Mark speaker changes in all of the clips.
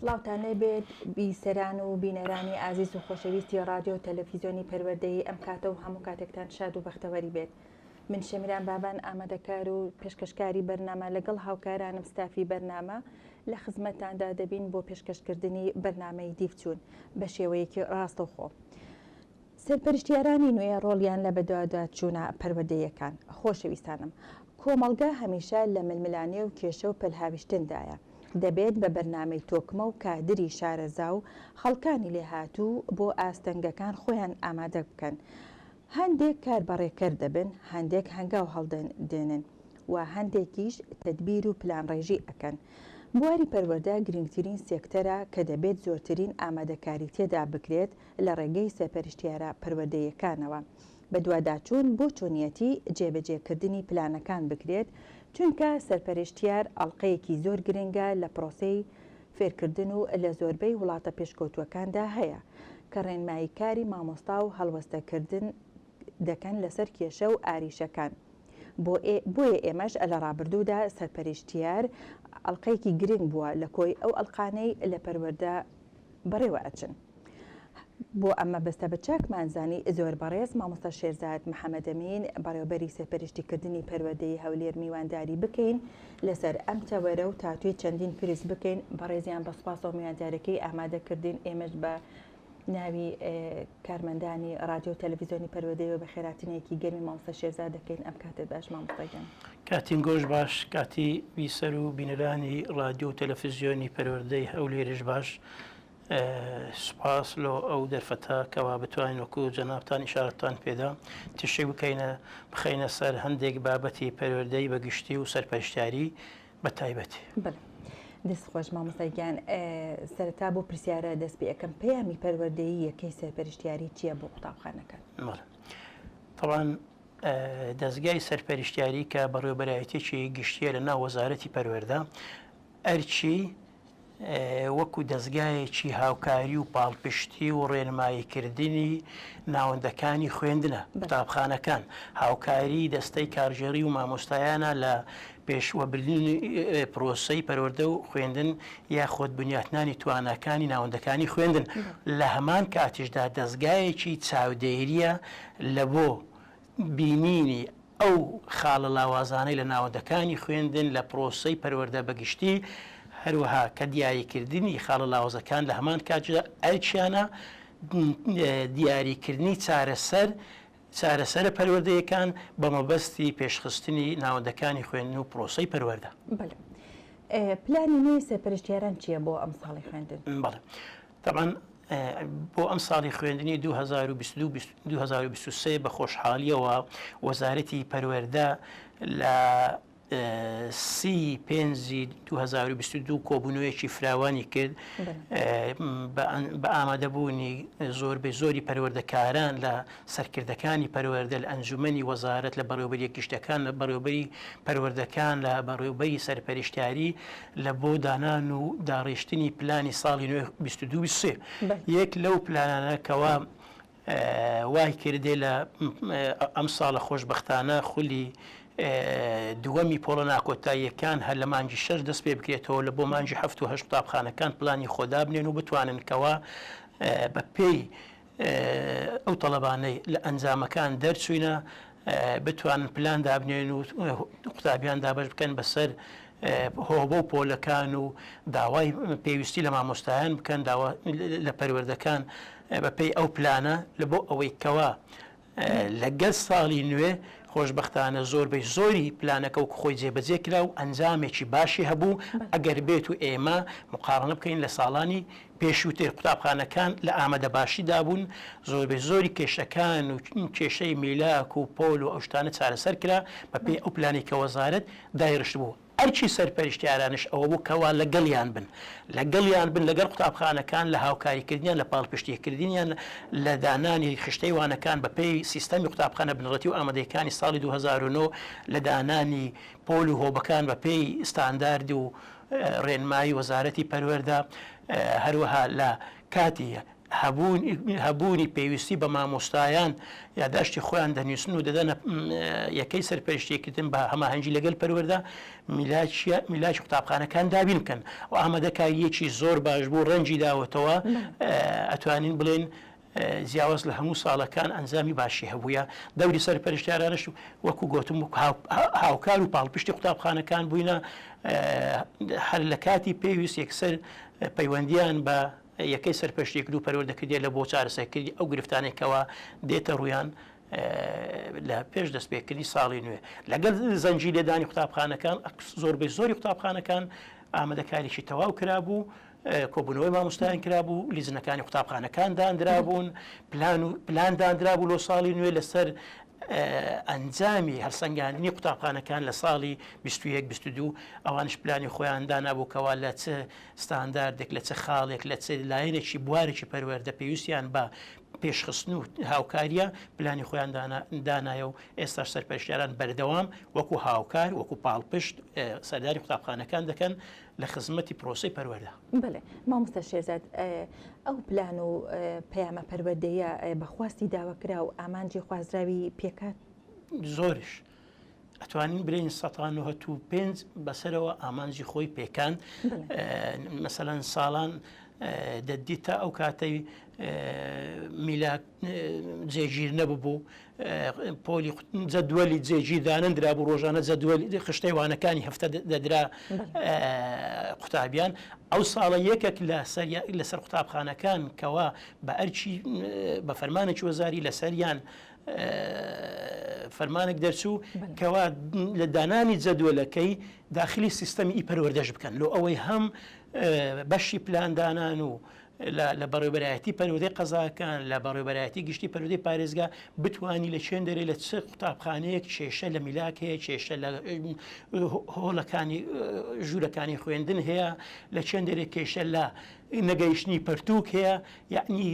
Speaker 1: سڵاوتان لێبێت بیسەران و بینەرانی ئازیز و خۆشەویستی رادیۆ و تەلەڤیزیۆنی پەروەردەیی ئەم کاتە و هەموو کاتێکتان شاد و بەختەوەری بێت. من شەمیران بابان ئامادەکار و پێشکەشکاری بەرنامە لەگەڵ هاوکارانم ستافی بەرنامە لە خزمەتتاندا دەبین بۆ پێشکەشکردنی بەرنامەی دیفچوون بە شێوەیەکی ڕاستەوخۆ. سەرپەرشتیارانی نوێ ڕۆڵیان لە بەدواداچوونە پەروەردەیەکان. خۆشەویستانم، کۆمەڵگە هەمیشە لە ململانێ و کێشە و پەلهاویشتندایە. دەبێت بە بەرنامەی تۆکمە و کادری شارەزا و خەڵکانی لێهاتوو بۆ ئاستەنگەکان خۆیان ئامادە بکەن. هەندێک کار بەڕێکەر دەبن، هەندێک هەنگاو هەڵدێنن و هەندێکیش تەدبیر و پلانڕێژی ئەکەن. بواری پەروەردە گرنگترین سێکتەرە کە دەبێت زۆرترین ئامادەکاری تێدا بکرێت لە ڕێگەی سەرپەرشتیارە پەروەردەیەکانەوە. بە دوواداچوون بۆ چۆنیەتی جێبەجێکردنی پلانەکان بکرێت، چونکە سەرپەرشتیار ئەڵقەیەکی زۆر گرنگە لە پرۆسەی فێرکردن و لە زۆربەی وڵاتە پێشکەوتوەکاندا هەیە کە ڕێنمایی کاری مامۆستا و هەڵوەستەکردن دەکەن لەسەر کێشە و ئاریشەکان. بۆیە ئێمەش لە ڕابردوودا سەرپەرشتیار ئەڵقەیەکی گرنگ بووە لە کۆی ئەو ئەڵقانەی لە پەروەردە بەڕێوە ئەچن. بۆ ئەمە بەستە بە چاکمانزانی زۆر بەڕێز مامۆستا شێرزاد محەممەدەمین بەڕێوەبەری سەرپەرشتیکردنی پەروەردەیی هەولێر میوانداری بکەین لەسەر ئەم تەوەرە و تاتوی چەندین پرس بکەین. بەڕێزیان بەسپاس و میواندارەکەی ئامادەکردین. ئێمەش بە ناوی کارمەندانی رادیۆ و تەلەڤیزیۆنی پەروەردەیەوە بە خێراتنێکی گەرمی مامۆستا شێرزاد دەکەین. ئەم کاتت باش مامۆستاجان.
Speaker 2: کاتین گۆش باش، کاتی بیسەر و بینەرانی رادیۆ و تەلەڤیزیۆنی پەروەردەی هەولێرش باش. سوپاس لۆ ئەو دەرفەتە کەوا بتوانین وەکو جەنابتان ئیشارەتتان پێدا تشێ بخەینە سەر هەندێک بابەتی پەروەردەی بەگشتی و سەرپەرشتیاری بە تایبەتی.
Speaker 1: دەستخۆش مامۆستاگیان، سەرەتا بۆ پرسیارە دەست پێ ئەەکەم پەیامی پەروەردەیی یەکەی سەرپەرشتیاری چییە بۆ قوتابخانەکان؟
Speaker 2: طبعاً دەستگای سەرپەرشتیاری کە بەڕێوەبەرایەتێکی گشتیە لە ناو وەزارەتی پەروەردە ئەرچی وەکو دەستگایەکی هاوکاری و پاڵپشتی و ڕێنماییکردنی ناوەندەکانی خوێندنە قوتابخانەکان، هاوکاری دەستەی کارژێری و مامۆستایانە لە پێشوەبردنی پرۆسەی پەروەردە و خوێندن یاخۆت بنیاتنانی تواناکانی ناوەندەکانی خوێندن. لە هەمان کاتیشدا دەستگایەکی چاودێریە لە بۆ بینینی ئەو خاڵە لاوازانەی لە ناوەندەکانی خوێندن لە پرۆسەی پەروەردە بەگشتی، هەروەها کە دیاریکردنی خاڵە لاوازەکان لە هەمان کاتدا ئەرچیانە دیاریکردنی چارەسەرە پەروەردەیەکان بە مەبەستی پێشخستنی ناوەندەکانی خوێندن و پرۆسەی پەروەردە.
Speaker 1: پلانی نوێی سەرپەرشتیاران چییە بۆ ئەم ساڵی خوێندن؟
Speaker 2: طبعاً بۆ ئەم ساڵی خوێندنی 2023 بە خۆشحالیەوە وەزارەتی پەروەردە لە 30/5/2022 کۆبوونەوەیەکی فراوانی کرد بە ئامادەبوونی زۆری پەروەردەکاران لە سەرکردەکانی پەروەردە لە ئەنجومەنی وەزارەت لە بەڕێوەبەری گشتەکان، لە بەڕێوەبەری پەروەردەکان، لە بەڕێوەبەری سەرپەرشتیاری لە بۆ دانان و داڕێشتنی پلانی ساڵی 2023. یەک لەو پلانانەکەوە وای کردێ لە ئەم ساڵە خۆشبەختانە خولی دووەمی پۆڵە ناکۆتاییەکان هەر لە مانگی 6 دەست پێ بکرێتەوە لە بۆ مانگی 7 و 8 قوتابخانەکان پلانی خۆدا بنێن و بتوانن کەوا بە پێی ئەو تەڵەبانەی لە ئەنجامەکان دەرچوینە بتوانن پلان دابنێن و قوتابیان دابش بکەن بەسەر هۆبە و پۆلەکان و داوای پێویستی لە مامۆستایان بکەن لە پەروەردەکان بە پێی ئەو پلانە لە بۆ ئەوەی کەوا لەگەڵ ساڵی نوێ خۆشبەختانە زۆری پلانەکە و خۆی جێبەجێ کرا و ئەنجامێکی باشی هەبوو. ئەگەر بێت و ئێمە مقارنە بکەین لە ساڵانی پێشووتر قوتابخانەکان لە ئامادە باشیدا بوون، زۆری کێشەکان و کێشەی میلاک و پۆل و ئەو شتانە چارەسەر کرا بە پێی ئەو پلانی کە وەزارەت دایڕشت بوو. ئەرچی سەرپەرشتیارانش ئەوە بوو کەوا لەگەڵیان بن لەگەڵ قوتابخانەکان لە هاوکاریکردنیان، لە پاڵپشتیکردنیان، لە دانانی خشتەی وانەکان بە پێی سیستەمی قوتابخانە بنەڕەتی و ئامادەیەکانی ساڵی 2009 لە دانانی پۆل و هۆبەکان بە پێی ستاندارد و ڕێنمایی وەزارەتی پەروەردە، هەروەها لە کاتی هەبوونی پێویستی بە مامۆستایان یاداشتی خۆیان دەنووسن و دەدەنە یەکەی سەرپەرشتیکردن بە هەماهەنگی لەگەڵ پەروەردە میلاچ قوتابخانەکان دابین بکەن و ئامادەکاریەکی زۆر باش بوو ڕەنجی داوەتەوە ئەتوانین بڵێن زیاوەز لە هەموو ساڵەکان ئەنجامی باشی هەبووە دەوری سەرپەرشتیارانش وەکو گوتم هاوکار و پاڵپشتی قوتابخانەکان بووینە هەر لە کاتی پێویست یەکسەر پەیوەندیان بە یەکەی سەرپەرشتیکرد و پەروەردەکردێ لە بۆ چارەسەرکردی ئەو گرفتانێکەوە دێتە ڕوویان لە پێش دەستپێکردنی ساڵی نوێ لەگەڵ زەنجی لێدانی قوتابخانەکان زۆربەی زۆری قوتابخانەکان ئامادەکاریی تەواو کرابوو کۆبوونەوەی مامۆستایان کرابوو لیزنەکانی قوتابخانەکان دانرابوون پلان دانرابوو لۆ ساڵی نوێ لەسەر ئەنجامی هەرسەنگاندنی قوتابخانەکان لە ساڵی 21-22 ئەوانش پلانی خۆیان دانابووکەوە لە چ ستانداردێک لە چ خاڵێک لە چ لایەنێکی بوارێکی پەروەردە پێویستیان بە پێشخستن و هاوکاریە پلانی خۆیان دانایە و ئێستاش سەرپەرشتیاران بەردەوام وەکو هاوکار وەکو پاڵپشت سەرداری قوتابخانەکان دەکەن لە خزمەتی پرۆسی پەروەردە.
Speaker 1: بڵێ مامۆستا شێرزاد ئەو پلان و پەیامە پەروەردەیە بەخواستی داواکرا و ئامانجی خوازراوی پێکات
Speaker 2: زۆرش ئەتوانین برین 1995 بەسەرەوە ئامانجی خۆی پێکان مەسەلەن ساڵان دەدیتە ئەو کاتەی میلاک جێگیر نەبوو پۆلی جەدوەلی جێگیردانەندرا بوو ڕۆژانە جەدوەلی خشتەیوانەکانی هەفتە دەدرا قوتابیان ئەو ساڵە یەکێک لەسەر قوتابخانەکان کەوا بە ئەرچی بە فەرمانێکی وەزاری لەسەریان فەرمانێک دەرچوو کەوا لە دانانی جەدوەلەکەی داخلی سیستەمی ئیپەروەردەش بکەن لۆ ئەوەی هەم بەشی پلاندانان و لە بەڕێوەبەرایەتی پەروەردەی قەزاکان لە بەڕێوەبەرایەتی گشتی پەروەردەی پارێزگا بتوانی لە چێن دەرێ لە چ قوتابخانەیەک کێشە لە میلاک هەیە کێشە لە هۆڵەکانی ژوورەکانی خوێندن هەیە لە چێن دەرێ کێشە لە نەگەیشتنی پەرتووک هەیە یعنی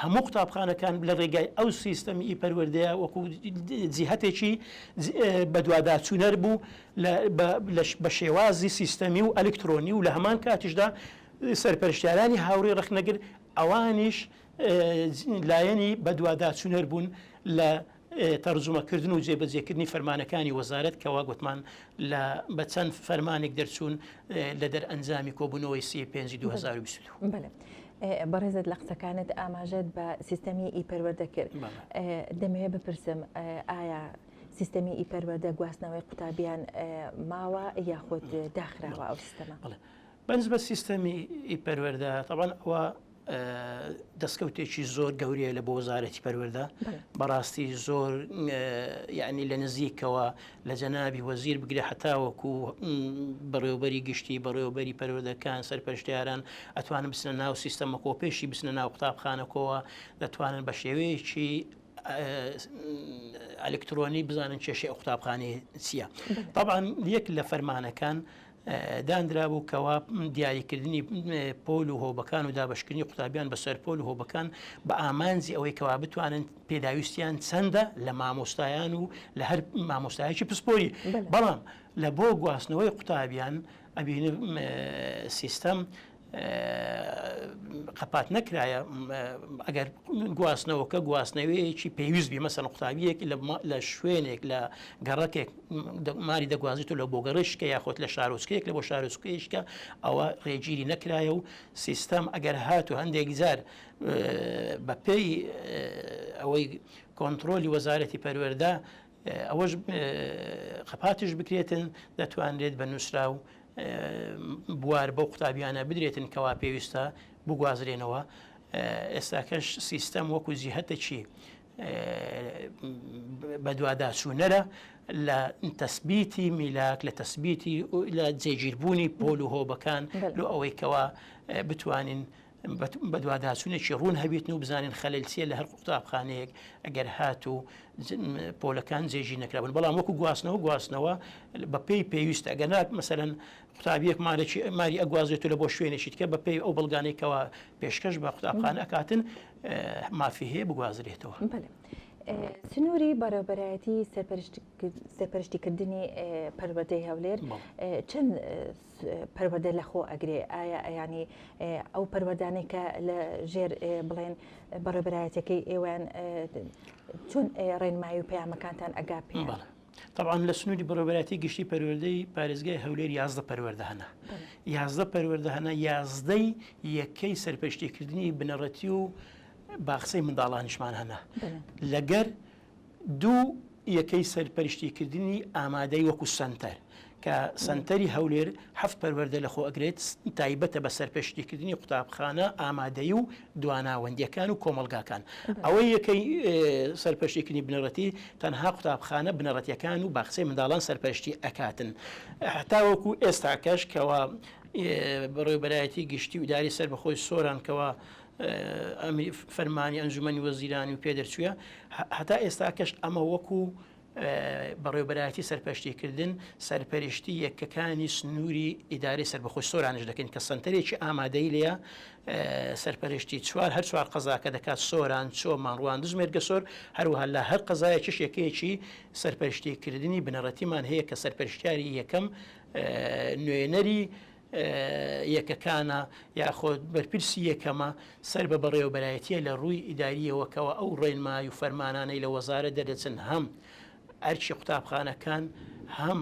Speaker 2: هەموو قوتابخانەکان لە ڕێگای ئەو سیستەمی ئیپەروەردەیە وەکو جیهەتێکی بە دوواداچوونەر بوو بە شێوازی سیستەمی و ئەلکترۆنی و لە هەمان کاتیشدا سەرپەرشتیارانی هاوڕێ ڕەخنەگر ئەوانیش لایەنی بە دوواداچوونەر بوون لە تەرجمەکردن و جێبەجێکردنی فەرمانەکانی وەزارەت کەوا گوتمان بە چەند فەرمانێک دەرچوون لە دەرئەنجامی کۆبوونەوەی 35/2022.
Speaker 1: بەڕێزت لە قسەکانت ئاماژەت بە سیستەمی ئیپەروەردە کرد دەمەوێت بپرسم ئایا سیستەمی ئیپەروەردە گواستنەوەی قوتابیان ماوە یاخود داخراوە ئەو سیستەمە؟
Speaker 2: بەنز بە سیستەمی ئیپەروەردە طبعاً ئەوە دەستکەوتێکی زۆر گەورەیە لە بۆ وەزارەتی پەروەردە بەڕاستی زۆر یعنی لە نزیکەوە لە جەنابی وەزیر بگرێ هەتاوەکو بەڕێوەبەری گشتی بەڕێوەبەری پەروەردەکان سەرپەرشتیاران ئەتوانن بچنە ناو سیستەمە کۆپێشی بچنە ناو قوتابخانەکەوە دەتوانن بە شێوەیەکی ئەلکترۆنی بزانن کێشەی ئەو قوتابخانەی چییە. طبعاً یەک لە فەرمانەکان دانرا بوو کەوا دیاریکردنی پۆل و هۆبەکان و دابشکردنی قوتابیان بەسەر پۆل و هۆبەکان بە ئامانجی ئەوەی کەوا بتوانن پێداویستیان چەندە لە مامۆستایان و لە هەر مامۆستایەکی پسپۆری بەڵام لە بۆ گواستنەوەی قوتابیان ئەبینە سیستەم قەپات نەکرایە ئەگەر گواستنەوەکە گواستنەوەیەکی پێویست بی مەسەن قوتابیەک لە شوێنێک لە گەڕەکێک ماری دەگوازیت و لە بۆ گەڕشکە یاخۆت لە شارۆچکەیەک لە بۆ شارۆچکەیەشکە ئەوە ڕێگیری نەکرایە و سیستەم ئەگەر هات و هەندێک جار بەپێی ئەوەی کۆنتترۆلی وەزارەتی پەروەردە ئەوەش قەپاتش بکرێتن دەتوانرێت بە نووسرا و بوار بەو قوتابیانە بدرێتن کەوا پێویستە بگوازرێنەوە. ئێستاکەش سیستەم وەکو جیهەتێکی بە دوواداچوونەرە لە تەسبیتی میلاک لە تەسبیتی لە جێگیربوونی پۆل و هۆبەکان لۆ ئەوەی کەوا بتوانین بە دوواداچوونێکی ڕوون هەبیتن و بزانین خەلەلچیە لە هەر قوتابخانەیەک ئەگەر هات و پۆلەکان جێژی نەکرابن بەڵام وەکو گواستنەوە بە پێی پێویستە ئەگەر نات مەسەرەن قوتابیەک ماری ئەگوازێت و لە بۆ شوێنێکی دیکە بە پێی ئەو بەڵگانەی کەوا پێشکەش بە قوتابخانە ئەکاتن مافی هەیە بگوازرێتەوە.
Speaker 1: سنووری بەڕێوەبەرایەتی سەرپەرشتیکردنی پەروەردەی هەولێر چەند پەروەردە لەخۆ ئەگرێ؟ ئایا ینی ئەو پەروەردانەی کە لە ژێر بڵێن بەڕێوەبەرایەتەکەی ئێوەیان چۆن ڕێنمایی و پەیامەکانتان ئەگا پێ؟
Speaker 2: طبعا لە سنووری بەڕێوەبەرایەتی گشتی پەروەردەی پارێزگای هەولێر 11 پەروەردە هەنا 11 پەروەردە هەنا 11ی یەکەی سەرپەرشتیکردنی بنەڕەتی و باخسەی منداڵانیشمان هەنا لەگەر دوو یەکەی سەرپەرشتیکردنی ئامادەی وەکو سنتەر کە سنتەری هەولێر هەفت پەروەردە لەخۆ ئەگرێت تایبەتە بە سەرپەرشتیکردنی قوتابخانە ئامادەی و دواناوەندیەکان و کۆمەلگاکان ئەوەی یەکەی سەرپەرشتیکردنی بنەڕەتی تەنها قوتابخانە بنەڕەتیەکان و باخسەی منداڵان سەرپەرشتی ئەکاتن هەتا وەکو ئێستاکەش کەوا بەڕێوەبەرایەتی گشتی و ئیداری سەربەخۆی سۆران کەوا فەرمانی ئەنجومەنی وەزیرانی و پێدەرچوویە هەتا ئێستاکەش ئەمە وەکو بەڕێوەبەرایەتی سەرپەرشتیکردن سەرپەرشتی یەکەکانی سنووری ئیداری سەربەخۆی سۆرانش دەکەین کە سنتەرێکی ئامادەی لێە سەرپەرشتی چوار هەر چوار قەزاکە دەکات سۆران چۆمان ڕوان دژمێرگە سۆر هەروەها لە هەر قەزایەکیش یەکەیەکی سەرپەرشتیکردنی بنەڕەتیمان هەیە کە سەرپەرشتیاری یەکەم نوێنەری یەکەکانە یاخۆت بەرپرسی یەکەمە سەر بە بەڕێوەبەرایەتیە لە ڕووی ئیداریەوەکەوە ئەو ڕێنمایی و فەرمانانەی لە وەزارە دەدەچن هەم ئەرچی قوتابخانەکان هەم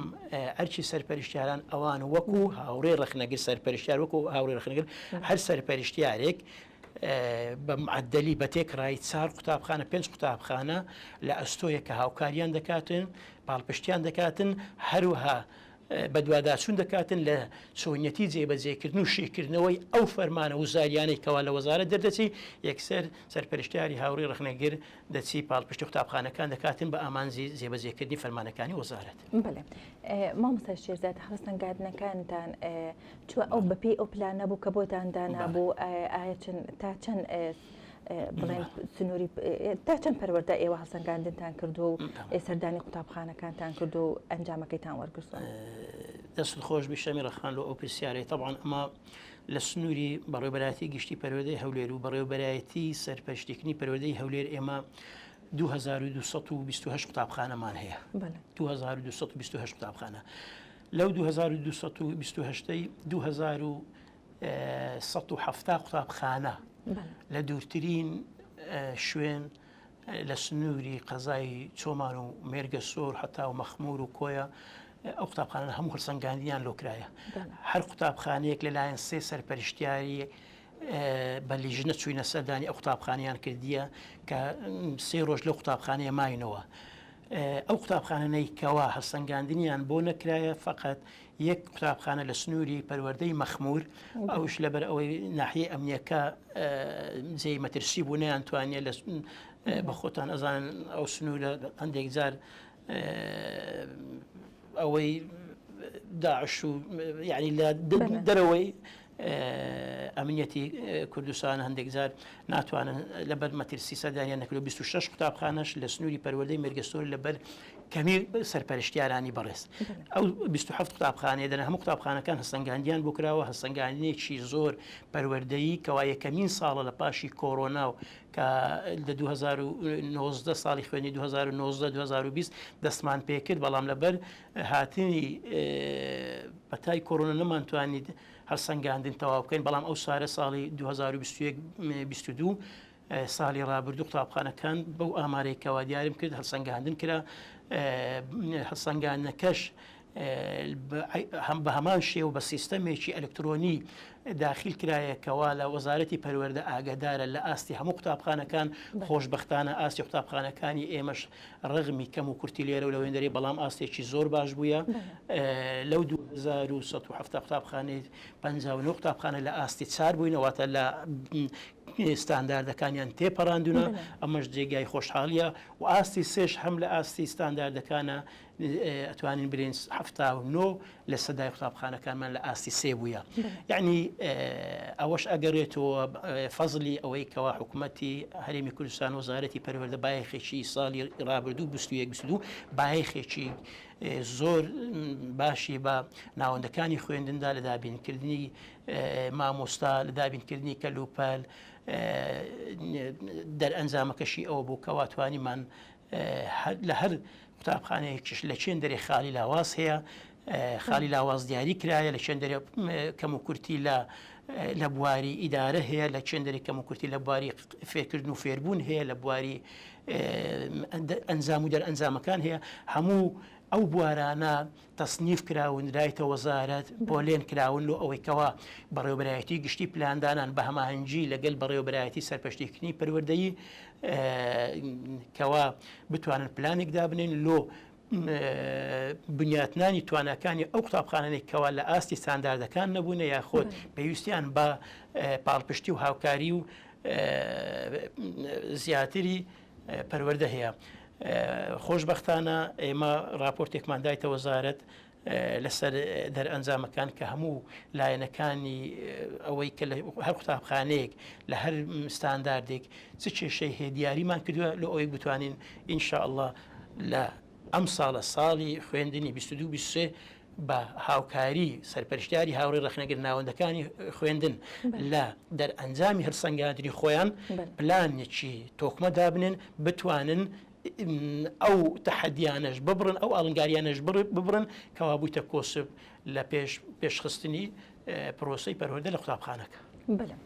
Speaker 2: ئەرچی سەرپەرشتیاران ئەوان وەکو هاوڕێ ڕخنەگر سەرپەرشتیار وەکو هاوڕێ ڕخنەگر هەر سەرپەرشتیارێک بە معدەلی بە تێکڕایی 4 قوتابخانە 5 قوتابخانە لە ئەستۆیە کە هاوکاریان دەکاتن باڵپشتیان دەکاتن هەروها بە دوواداچوون دەکاتن لە چۆنیەتی جێبەجێکردن و شیکردنەوەی ئەو فەرمانە و زاریانەی کەوا لە وەزارەت دەردەچی یەکسەر سەرپەرشتیاری هاوڕێی ڕخنەگر دەچی پاڵپشتی قوتابخانەکان دەکاتن بە ئامانجی جێبەجێکردنی فەرمانەکانی وەزارەت.
Speaker 1: بڵێ مامۆستا شێرزاد هەڵستەنگاردنەکانتان چوە ئەو بەپێی ئەو پلانە بوو کە بۆتان دانابوو تا چەند بڵێن سنووری تا چەند پەروەردە ئێوە هەڵسەنگاندنتان کردو و سەردانی قوتابخانەکانتان کردو و ئەنجامەکەیتان وەرگرتووە؟
Speaker 2: دەست خۆش بشەمی ڕەخان لە ئەو پرسیارەی طبعاً ئەمە لە سنووری بەڕێوەبەرایەتی گشتی پەروەردەی هەولێر و بەڕێوەبەرایەتی سەرپەرشتیکردنی پەروەردەی هەولێر ئێمە 2228 قوتابخانەمان هەیە 2228 قوتابخانە لەو 2228 2170 قوتابخانە لە دوورترین شوێن لە سنووری قەزای چۆمان و مێرگە سۆر هەتا و مەخمور و کۆیە ئەو قوتابخانە هەموو هەڵسەنگاندیان لۆکرایە هەر قوتابخانەیەک لەلایەن سێ سەرپەرشتیاری بە لیژنە چووینە سەردانی ئەو قوتابخانەیان کردیە کە 3 ڕۆژ لەو قوتابخانەیە ماینەوە ئەو قوتابخانەی کەوا هەڵسەنگاندنیان بۆ نەکرایە فقط یەک قوتابخانە لە سنووری پەروەردەی مەخمور ئەوش لەبەر ئەوەی ناحیە ئەمنیەکە جێی مەترسی بوو نەیانتوانێت لە بە خۆتان ئەزان ئەو سنوورە هەندێک جار ئەوەی داعش و یعنی لە دەرەوەی ئەمنیەتی کوردستان هەندێک جار ناتوانن لەبەر مەترسی سەردانیان نەکرد 26 قوتابخانەش لە سنووری پەروەردەی مێرگەسۆر لەبەر کەمی سەرپەرشتیارانی بەڕێز ئەو 27 قوتابخانەیە دەنە هەموو قوتابخانەکان هەستەنگاندیان بۆ کراوە هەستەنگاندنێکی زۆر پەروەردەیی کەوا یەکەمین ساڵە لە پاشی کۆڕۆنا و کە لە 2019 ساڵی خوێنی 2019-2020 دەستمان پێکرد بەڵام لەبەر هاتنی بەتای کۆڕۆنا نەمانتوانید هەڵسەنگاندن تەواو بکەین بەڵام ئەو سارە ساڵی 2021-22 ساڵی ڕابردوو قوتابخانەکان بەو ئامارێکەوە دیارم کرد هەڵسەنگاندن کرا هەڵسەنگاندنەکەش بە هەمان شێو بە سیستەمێکی ئەلکترۆنی داخل کرایەکەوا لە وەزارەتی پەروەردە ئاگادارە لە ئاستی هەموو قوتابخانەکان خۆشبەختانە ئاستی قوتابخانەکانی ئێمەش ڕغمی کەم و کورتی لێرە و لەوێندەری بەڵام ئاستێکی زۆر باش بووە لەو 2170 قوتابخانەی 59 قوتابخانە لە ئاستی 4 بووینەوەتە لە ستانداردەکانیان تێپەڕاندونە ئەمەش جێگای خۆشحاڵیە و ئاستی سێش هەم لە ئاستی ستانداردەکانە ئەتوانین برین 79 لە سەدای قوتابخانەکانمان لە ئاستی سێ بووە یعنی ئەوەش ئەگەڕێتەوە فەزلی ئەوەی کەوا حکوومەتی هەرێمی کوردستان وەزارەتی پەروەردە بایەخێکی ساڵی ڕابردوو 22 بایەخێکی زۆر باشی بە ناوەندەکانی خوێندندا لە دابینکردنی مامۆستا لە دابینکردنی کەلوپەل دەرئەنجامەکەشی ئەوە بوو کەواتوانیمان لە هەر قوتابخانەیەکیش لە چێن دەرێ خاڵی لاواز هەیە خاڵی لاواز دیاری کرایە لە چێن دەرێ کەم و کورتی لە بواری ئیدارە هەیە لە چێن دەرێ کەم و کورتی لە بواری فێرکردن و فێربوون هەیە لە بواری ئەنجام و دەرئەنجامەکان هەیە هەموو ئەو بوارانە تەصنیف کراون دایتە وەزارەت بۆ لێن کراون و ئەوەی کەوا بەڕێوەبەرایەتی گشتی پلاندانان بە هەماهەنگی لەگەڵ بەڕێوەبەرایەتی سەرپەرشتیکردنی پەروەردەیی کەوا بتوانن پلانێک دابنێن لۆ بنیاتنانی توانەکانی ئەو قوتابخانەی کەوا لە ئاستی سانداردەکان نەبوونە یاخۆت پێویستیان بە پاڵپشتی و هاوکاری و زیاتری پەروەردە هەیە. خۆشببختانە ئێمە راپۆرتێکمان دایتە وەزارەت لەسەر دەرئەنجامەکان کە هەموو لایەنەکانی ئەوەی کە هەر قوتابخانەیەک لە هەر ستانداردێک چ کێشەی هەیە دیاریمان کردووە لە ئەوەی بتوانین ئینشاءالله لە ئەم ساڵە ساڵی خوێندنی 22-23 بە هاوکاری سەرپەرشتیاری هاوڕێ ڕەخنەگر ناوەندەکانی خوێندن لە دەرئەنجامی هەرسەنگاندنی خۆیان پلانێکی تۆکمە دابنێن بتوانن ئەو تەحەدیانەش ببرن ئەو ئاڵنگاریانەش ببرن کەوا بوویتە کۆسب لە پێشخستنی پرۆسەی پەروەردە لە قوتابخانەکە.
Speaker 1: بەڵێ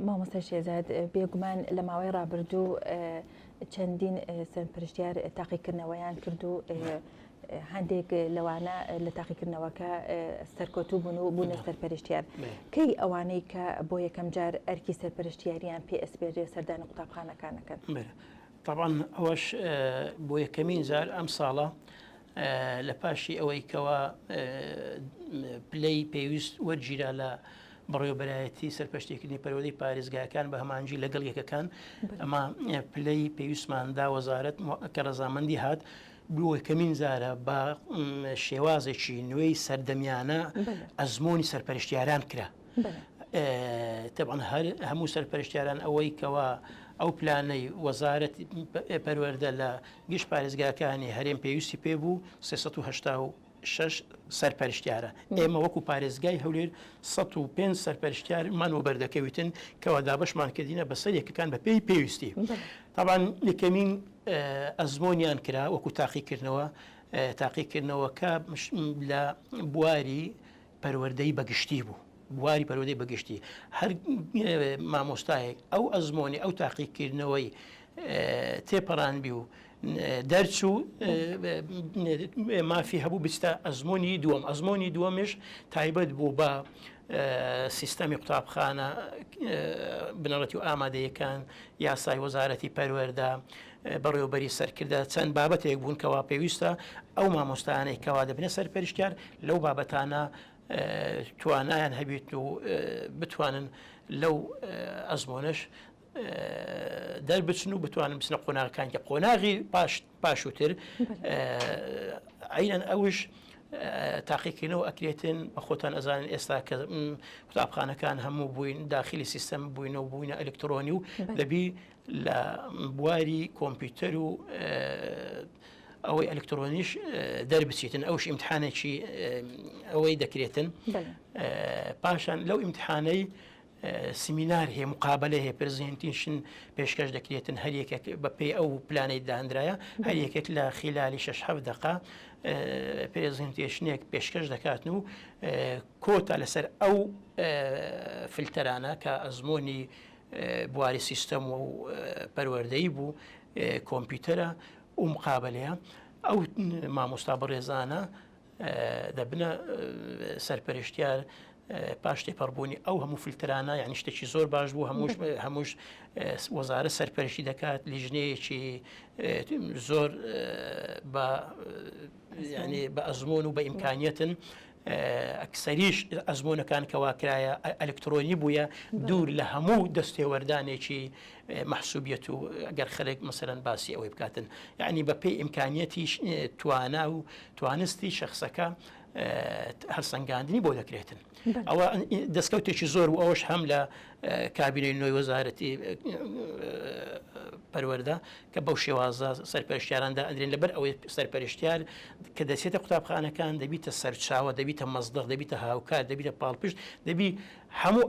Speaker 1: مامۆستا شێزاد بێگومان لە ماوەی ڕابردوو چەندین سەرپەرشتیار تاقیکردنەوەیان کرد و هەندێک لەوانە لە تاقیکردنەوەکە سەرکۆتوو بوون و بوونە سەرپەرشتیار کەی ئەوانەی کە بۆ یەکەم جار ئەرکی سەرپەرشتیاریان PSPJ سەردانی قوتابخانەکانەکەن.
Speaker 2: طبعا ئەوەش بۆ یەکەمین جار ئەم ساڵە لە پاشی ئەوەی کەوا پلەی پێویست وەرگیرا لە بەڕێوەبەرایەتی سەرپەرشتیکردنی پەروەردەی پارێزگاکان بە هەمانجی لەگەڵ یەکەکان ئەمە پلەی پێویستماندا وەزارەت کە ڕەزامەندی هات بۆ یەکەمین جارە بە شێوازێکی نوێی سەردەمیانە ئەزمۆنی سەرپەرشتیاران کرا. طبعا هەموو سەرپەرشتیاران ئەوەی کەوا ئەو پلانەی وەزارەت پەروەردە لە گشت پارێزگاکانی هەرێم پێویستی پێبوو 386 سەرپەرشتیارە ئێمە وەکو پارێزگای هەولێر 105 سەرپەرشتیارمان و بەردەکەویتن کەوا دابەشمان کردینە بەسەر یەکەکان بە پێی پێویستی. طبعا یەکەمین ئەزمۆنیان کرا وەکو تاقیکردنەوەکە لە بواری پەروەردەی بەگشتی بوو بواری پەروەردەی بەگشتی هەر مامۆستایەک ئەو ئەزمۆنی ئەو تاقیکردنەوەی تێپەڕانبی و دەرچوو مافی هەبوو بستە ئەزمۆنی دووەمش تایبەت بوو بە سیستەمی قوتابخانە بنەڕەتی و ئامادەیەکان یاسای وەزارەتی پەروەردە بەڕێوەبەری سەرکردە چەند بابەتێک بوون کەوا پێویستە ئەو مامۆستانەی کەوا دەبنە سەرپەرشتیار لەو بابەتانە توانایان هەبێت و بتوانن لەو ئەزمۆنەش دەربچن و بتوانن بچنە قۆناغەکان کە قۆناغی پاشووتر عینەن ئەوش تاقیکردنەوە ئەکرێتن بە خۆتان ئەزانن ئێستا کە قوتابخانەکان هەموو بووین داخلی سیستەم بووینەوە بووینە ئەلکترۆنی و دەبی لە بواری کۆمپیوتەر و ئەوەی ئەلکترۆنیش دەربچیتن ئەوش ئیمتحانێکی ئەوەی دەکرێتن پاشان لەو ئیمتحانەی سیمینار هەیە مقابلە هەیە پرزنتیشن پێشکەش دەکرێتن هەر یەکێک بەپێی ئەو پلانەی داهەندرایە هەر یەکێک لە خلالی 6-7 دقە پرزنتیشنێک پێشکەش دەکاتن و کۆتا لەسەر ئەو فلتەرانە کە ئەزمۆنی بواری سیستەم و پەروەردەیی بوو کۆمپیوتەرە و مقابلەیە ئەو مامۆستا بەڕێزانە دەبنە سەرپەرشتیار پاش تێپەڕبوونی ئەو هەموو فلترانە یعنی شتێکی زۆر باش بوو هەمووش وەزارە سەرپەرشتی دەکات لیژنەیەکی زۆر بە ئەزمۆن و بە ئیمکانیەتن ئەکسەریش ئەزمۆنەکان کەوا کرایە ئەلکترۆنی بووە دوور لە هەموو دەستێوەردانێکی مەحسوبیەت و ئەگەر خەرێک مەسەرەن باسی ئەوەی بکاتن یعنی بەپێی ئیمکانیەتی توانا و توانستی شخصەکە هەرسەنگاندنی بۆ دەکرێتن ئەوە دەستکەوتێکی زۆر و ئەوش هەم لە کابینەی نوێی وەزارەتی پەروەەردە کە بەو شێوازە سەرپەرشتیاراندا ئەدرێن لەبەر ئەوەی سەرپەرشتیار کە دەچێتە قوتابخانەکان دەبیتە سەرچاوە دەبیتە مەزدەق دەبیتە هاوکار دەبیتە پاڵپشت دەبی هەموو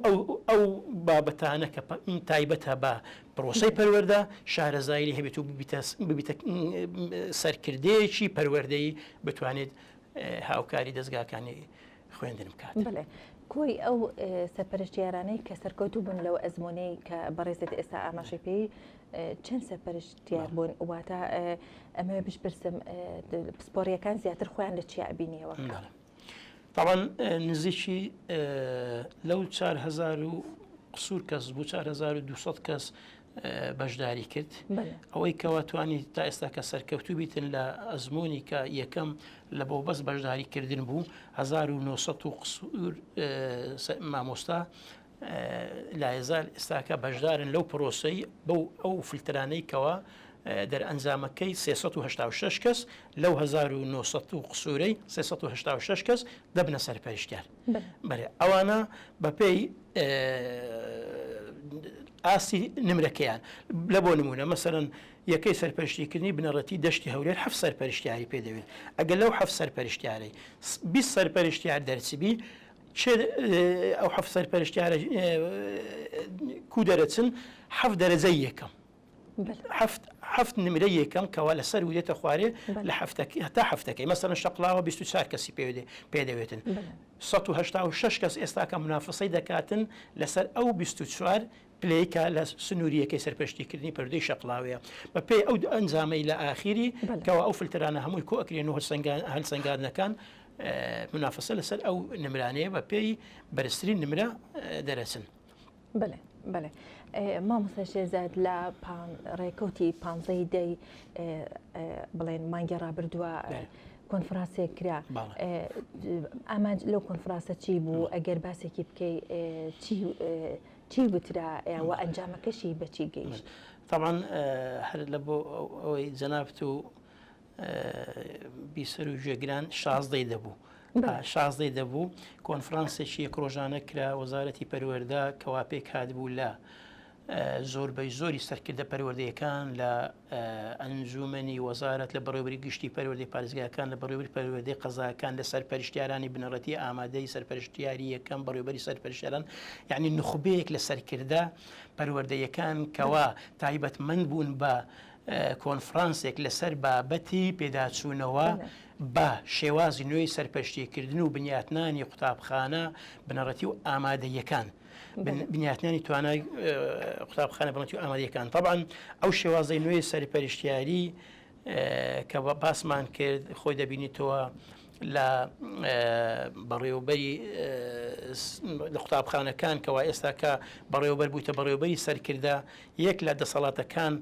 Speaker 2: ئەو بابەتانە کە تایبەتە بە پرۆسەی پەروەەردە شارەزایی هەبێت و ببیتە سەرکردەیەکی پەروەردەی بتوانێت هاوکاری دەستگاکانی خوێندن بکات.
Speaker 1: کۆی ئەو سەرپەرشتیارانەی کە سەرکەوتوو بوون لەو ئەزمونەی کە بەڕێزت ئێستا ئاماژەی پێی چەند سەرپەرشتیار بوون واتە ئەمە بشپرسم پسپۆڕیەکان زیاتر خۆیان لە چیا بینیەوە؟
Speaker 2: طبعا نزیکی لەو 4,000 قسوور کەس بوو 4,200 کەس بەشداری کرد ئەوەی کەواتوانی تا ئێستا کە سەرکەوتوو بیتن لە ئەزمموی کە یەکەم لە بۆ بەس بەشداریکردن بوو 1900 قسوور مامۆستا لایزال ئێستاکە بەشدارن لەو پرۆسەی بەو ئەو فلترانەی کەوە دەرئەنجامەکەی 386 کەس لەو 1900 قسوورەی 386 کەس دەبنە سەرپەرشتیار ئەوانە بەپێی ئاسی نمرەکەیان لە بۆ نمونە مەسەرەن یەکەی سەرپەرشتیکردنی بنەڕەتی دەشتی هەولێر 7 سەرپەرشتیاری پێدەوێت ئەگەر لەو 7 سەرپەرشتیارەی 20 سەرپەرشتیار دەرچبی ئەو 7 سەرپەرشتیارە کو دەرەچن 7 دەرەجەی یەکەم هەفت نمرە یەکەم کەوا لەسەر ودێتە خوارێ لە هەتا هەفتەکەی مەسەرەن شەقڵاوە 24 کەسی پێدەوێتن 186 کەس ئێستاکە منافسەی دەکاتن لەسەر ئەو 24 پلەیکە لە سنووریەکەی سەرپەرشتیکردنی پەردەی شەقڵاوەیە بە پێی ئەو ئەنجامەی لە ئاخیری کەەوە ئەو فلترانە هەمووی کۆ ئەکرێن و هەلسەنگاردنەکان منافسە لەسەر ئەو نمرانەیە بە پێی بەرزترین نمرە دەرەچن.
Speaker 1: بەڵێ مامۆستا شێرزاد لە ڕێکەوتی 15 دەی بڵێن مانگی ڕابردووە کۆنفرانسێک کرا ئامان لەو کۆنفرانسە چی بوو ئەگەر باسێکی بکەی چی وترا و ئەنجامەکەشی بەچی گەیشت؟
Speaker 2: طبعا هەر لە بۆ ئەوەی جەنابەت و بیسەر و ژێگران 16 دەبوو 16 دەبوو کۆنفرانسێکی یەک ڕۆژانە کرا وەزارەتی پەروەەردە کەوا پێک هاتبوو لە زۆربەی زۆری سەرکردە پەروەردەیەکان لە ئەنجومەنی وەزارەت لە بەڕێوەبەری گشتی پەروەردەی پارێزگاکان لە بەڕێوەبەری پەروەردەی قەزاکان لە سەرپەرشتیارانی بنەڕەتی ئامادەی سەرپەرشتیاری یەکەم بەڕێوەبەری سەرپەرشتیاران یعنی نخبەیەک لە سەرکردە پەروەردەیەکان کەوا تایبەتمەند بوون بە کۆنفرانسێک لەسەر بابەتی پێداچوونەوە بە شێوازی نوێی سەرپەرشتیکردن و بنیاتنانی قوتابخانە بنەڕەتی و ئامادەیەکان بنیاتنانی توانای قوتابخانە بنەڕەتی و ئامادەیەکان طبعا ئەو شێوازەی نوێی سەرپەرشتیاری کە باسمان کرد خۆی دەبینیتەوە لە بەڕێوەبەری لە قوتابخانەکان کەوا ئێستا کە بەڕێوەبەر بوویتە بەڕێوەبەری سەرکردە یەک لە دەسەڵاتەکان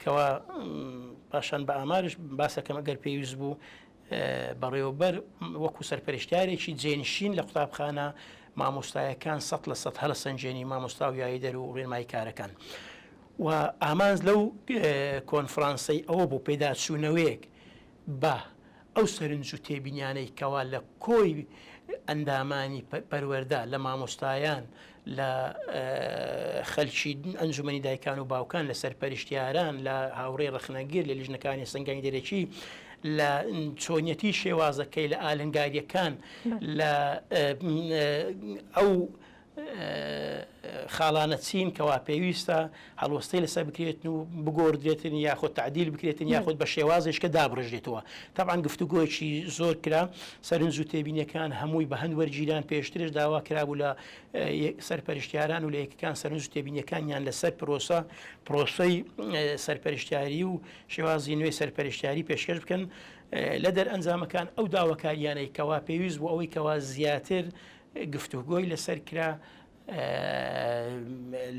Speaker 2: کەوا پاشان بە ئامارش باسەکەم ئەگەر پێویست بوو بەڕێوەبەر وەکو سەرپەرشتیارێکی جێنشین لە قوتابخانە مامۆستایەکان 100% هەڵە سەنجێنی مامۆستا و یاریدەر و ڕێنمایی کارەکان و ئامانز لەو کۆنفرانسەی ئەوە بوو پێداچوونەوەیەک بە ئەو سەرنج و تێبینیانەی کەوا لە کۆی ئەندامانی پەروەەردە لە مامۆستایان لە خەلکی ئەنجومەنی دایکان و باوکان لە سەرپەرشتیاران لە هاوڕێی ڕخنەگیر لە لیژنەکانی سنگانی دەرەکی لە چۆنیەتی شێوازەکەی لە ئالنگاریەکان لە ئەو خاڵانە چین کەوا پێویستە هەڵوەستەی لەسەر بکرێتن و بگۆڕدرێتن یاخۆ تعدیل بکرێتن یاخۆت بە شێوازش کە دابڕژێتەوە طبعا گفتوگۆیەکی زۆر کرا سەرنج و تێبینیەکان هەمووی بە هەند وەرگیران پێشترش داوا کرابوو لە سەرپەرشتیاران و لە یەکەکان سەرنج و تێبینیەکانیان لەسەر پرۆسەی سەرپەرشتیاری و شێوازی نوێی سەرپەرشتیاری پێشکەش بکەن لە دەرئەنجامەکان ئەو داواکاریانەی کەوا پێویست بوو ئەوەی کەوا زیاتر گفتوگۆی لەسەر کرا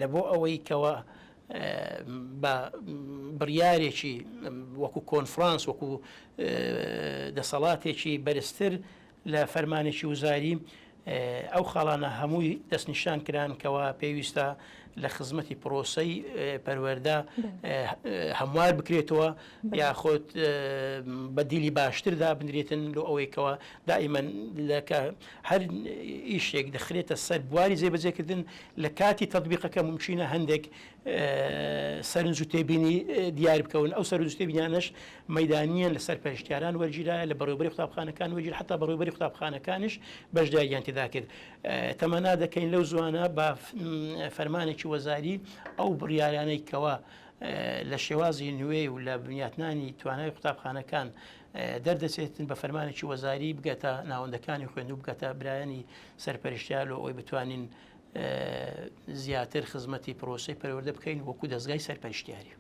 Speaker 2: لە بۆ ئەوەی کەوە بە بڕیارێکی وەکو کۆنفرانس وەکو دەسەڵاتێکی بەرزتر لە فەرمانێکی وزاری ئەو خاڵانە هەمووی دەستنیشان کران کەوا پێویستە لە خزمەتی پرۆسەی پەروەردە هەموار بکرێتەوە یاخۆت بە دیلی باشتردا بنرێتن لە ئەوەیەکەوە دائیمەن هەر ئیشێک دەخرێتە سەر بواری جێبەجێکردن لە کاتی تەطبیقەکە ممکنە هەندێک سەرنج و تێبینی دیار بکەون ئەو سەرنج و تێبینیانش مەیدانیان لە سەر پەرشتیاران وەرگیرایە لە بەڕێوەبەری قوتابخانەکان وەرگیر حتا بەڕێوەبەری قوتابخانەکانش بەشداریان تێدا کرد تەمەنا دەکەین لەو زوانە بە فەرمانێکی وەزاری ئەو بڕیارانەی کەوە لە شێوازی نوێی و لە بنیاتنانی توانای قوتابخانەکان دەردەچێتن بە فەرمانێکی وەزاری بگاتە ناوەندەکانی خوێندوو بگاتە برایانی سەرپەرشتیار و ئەوی بتوانین زیاتر خزمەتی پرۆسەی پەروەردە بکەین وەکو دەستگای سەرپەرشتیاری.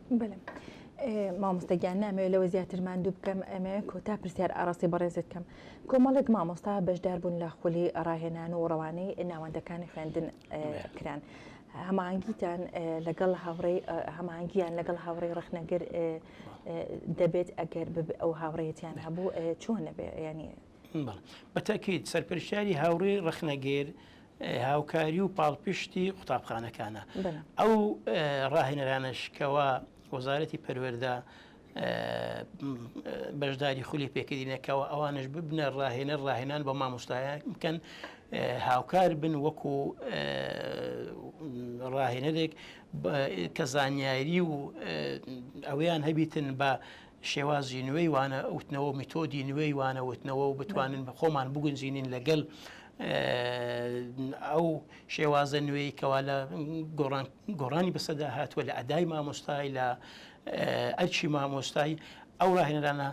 Speaker 1: مامۆستەگیان نامەوێت لەوە زیاترمان دوو بکەم ئەمە کۆتا پرسیار ئاڕاستی بەڕێزت کەم کۆمەڵێک مامۆستا بەشدار بوون لە خولی ڕاهێنان و ڕەوانەی ناوەندەکانی خوێندن کران. هەماهنگگیتان لەگەڵ هەماهنگگیان لەگەڵ هاوڕێی ڕخنەگەر دەبێت ئەگەر ئەو هاوڕێتیان هەبوو چۆن نەبێ ینی
Speaker 2: بەتەکیت سەرپەرشتیاری هاوڕێی ڕخنەگەر هاوکاری و پاڵپشتی قوتابخانەکانە ئەو ڕاهێنەرانشکەوە وەزارەتی پەروەردە بەشداری خولی پێکردینەکەەوە ئەوانش ببنە ڕاهێنان بە مامۆستایان بکەن هاوکار بن وەکو ڕاهێنەرێک کە زانیاری و ئەویان هەبیتن بە شێوازی نوێی وانە وتنەوە میتۆدی نوێی وانە وتنەوە و بتوانن بە خۆمان بگونجینین لەگەڵ ئەو شێوازە نوێی کەوا لە گۆڕانی بەسەدا هاتووە لە ئەدای مامۆستای لە ئەرچی مامۆستای ئەو ڕاهێنەرانە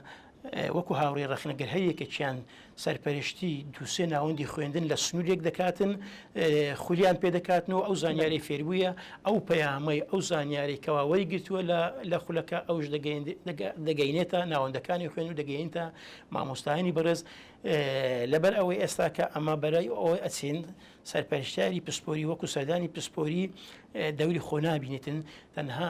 Speaker 2: وەکو هاوڕێی ڕخنەگەر هەیەکێکیان سەرپەرشتی دووسێ ناوەندی خوێندن لە سنوورێک دەکاتن خولیان پێدەکاتنەوە ئەو زانیاری فێربوویە ئەو پەیامەی ئەو زانیاری کەواوەی گرتووە لە خولەکە ئەوش دەگەینێتە ناوەندەکانی خوێن و دەگەینتە مامۆستایانی بەڕێز لەبەر ئەوەی ئێستاکە ئەمە بەرای ئەوەی ئەچین سەرپەرشتیاری پسپۆری وەکو سەردانی پسپۆری دەوری خۆ نابینێتن تەنها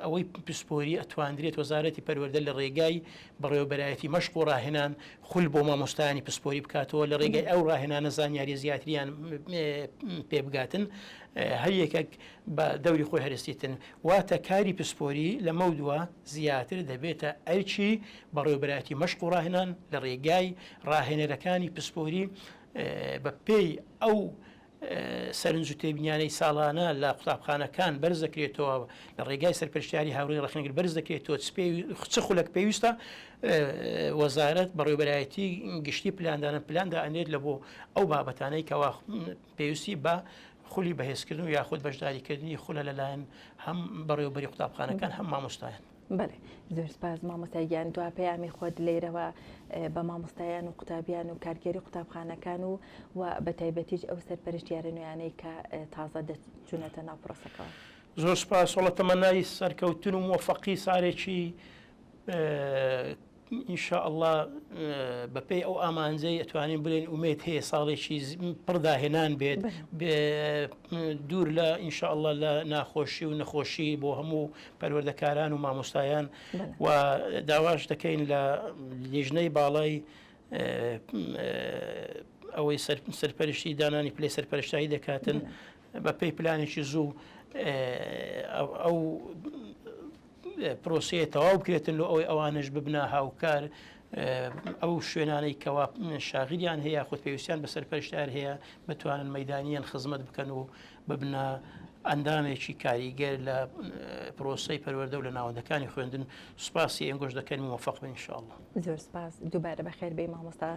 Speaker 2: ئەوەی پسپۆری ئەتواندرێت وەزارەتی پەروەردە لە ڕێگای بەڕێوەبەرایەتی مەشق و ڕاهێنان خول بۆ مامۆستایانی پسپۆری بکاتەوە لە ڕێگەی ئەو ڕاهێنانە زانیاری زیاتریان پێبگاتن هەر یەکێک بە دەوری خۆی هەرستیتن واتە کاری پسپۆری لە مەودووە زیاتر دەبێتە ئەرچی بەڕێوەبەرایەتی مەشق و ڕاهێنان لە ڕێگای ڕاهێنەرەکانی پسپۆری بە پێی ئەو سەرنج و تێبینیانەی ساڵانە لە قوتابخانەکان بەرز دەکرێتەوە لە ڕێگای سەرپەرشتیاری هاوڕێی ڕخنەگەر بەرز دەکرێتەوە چ خولەک پێویستە وەزارەت بەڕێوەبەرایەتی گشتی پلاندانە ئەنێت لە بۆ ئەو بابەتانەی کەوا پێویستی بە خولی بەهێزکردن و یاخود بەشداریکردنی خولە لەلایەن هەم بەڕێوەبەری قوتابخانەکان هەم مامۆستایان.
Speaker 1: بەێ زۆر سپاس مامۆستاییان دو پەیامی خۆت لێرەوە بە مامۆستایان و قوتابیان و کارگەری قوتابخانەکان و بە تایبەتیش ئەو سەرپەرشتیارە نوێیانەی کە تازە دەچونەتە ناو پرۆسەکەەوە.
Speaker 2: زۆر سپاس وڵە تەمەنای سەرکەوتن و موفەقی سارێکی ئینشاءالله بەپێی ئەو ئامانجەی ئەتوانین بڵێن ئومێد هەیە ساڵێکی پڕداهێنان بێت دوور لە ئینشاءالله لە ناخۆشی و نەخۆشی بۆ هەموو پەروەردەکاران و مامۆستایان و داواش دەکەین لە لیژنەی باڵای ئەوەی سەرپەرشتی دانانی پلەی سەرپەرشتایی دەکاتن بەپێی پلانێکی زوو ئەو پرۆسەیە تەواو بکرێتن لە ئەوەی ئەوانش ببنە هاوکار ئەو شوێنانەی کەوا شاغیریان هەیە خۆت پێویستیان بە سەرپەرشتیار هەیە بتوانن مەیدانیان خزمەت بکەن و ببنە ئەندامێکی کاریگەر لە پرۆسەی پەروەردە و لە ناوەندەکانی خوێندن. سوپاسی ئەنگۆش دەکەن موفەق بن ئینشاءالله.
Speaker 1: زۆر سپاس دووبارە بەخێر بێ مامۆستا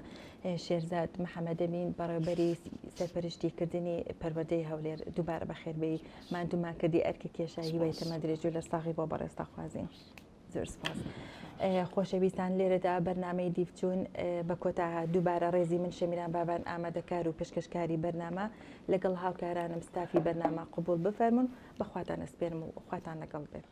Speaker 1: شێرزاد محەممەد ئەمین بەڕێوەبەری سەرپەرشتیکردنی پەروەردەی هەولێر دووبارە بەخێر بێ ماندوومان کردی ئەرکە کێشایی بەیتەمە درێژوو لە ساغی بۆ بەڕێستا خوازین. زۆر سپاس. خۆشەویستان لێرەدا بەرنامەی دیفچوون بە کۆتا دووبارە ڕێزی من شەمیران بابان ئامادەکار و پێشکەشکاری بەرنامە لەگەڵ هاوکارانم ستافی بەرنامە قبول بفەرمون بەخواتان ئەسپێرم و خواتان لەگەڵ بێت.